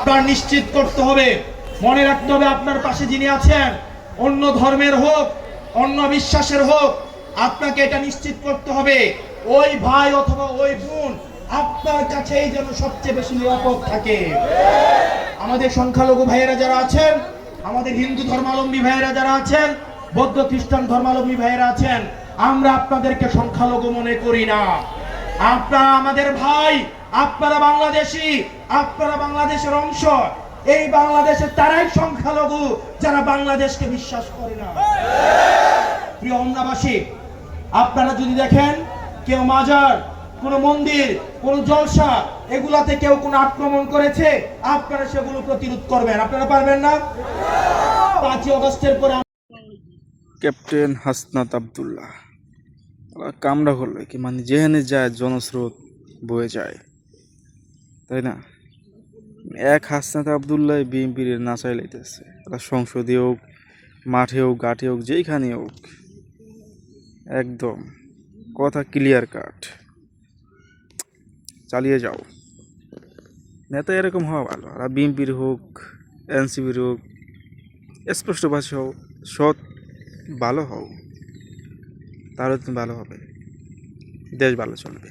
আপনার নিশ্চিত করতে হবে, মনে রাখতে হবে আপনার পাশে যিনি আছেন, অন্য ধর্মের হোক, অন্য বিশ্বাসের হোক, আপনাকে এটা নিশ্চিত করতে হবে ওই ভাই অথবা ওই বোন আপনার কাছেই যেন সবচেয়ে বেশি নিরাপদ থাকে। আমাদের সংখ্যালঘু ভাইয়েরা যারা আছেন, আমাদের হিন্দু ধর্মাবলম্বী ভাইয়েরা যারা আছেন, বৌদ্ধ খ্রিস্টান ধর্মাবলম্বী ভাইয়েরা আছেন, আমরা আপনাদেরকে সংখ্যালঘু মনে করি না। আপনারা আমাদের ভাই, আপনারা বাংলাদেশী, আপনারা বাংলাদেশের অংশ। এই বাংলাদেশের তারাই সংখ্যালঘু যারা বাংলাদেশকে বিশ্বাস করে না। প্রিয় অমরাবাসী, আপনারা যদি দেখেন কেউ মাজার, কোন মন্দির, কোন জলসা এগুলাতে কেউ কোন আক্রমণ করেছে, আপনারা সেগুলো প্রতিরোধ করবেন। আপনারা পারবেন না? 5ই আগস্টের পরে ক্যাপ্টেন হাসনাত আবদুল্লাহ কামড়া করলে কি মানে যেখানে যায় জনস্রোত বয়ে যায়, তাই না? এক হাসনাত আবদুল্লাহ বিএনপির নাচাই লাইতেছে, সংসদে হোক, মাঠে হোক, ঘাটে হোক, যেইখানে হোক, একদম কথা ক্লিয়ার কাট। চালিয়ে যাও, নেতা এরকম হওয়া ভালো। আর বিএনপির হোক, এনসিপির হোক, স্পষ্টভাষী হও, সৎ ভালো হও, তাহলে তুমি ভালো হবে, দেশ ভালো চলবে।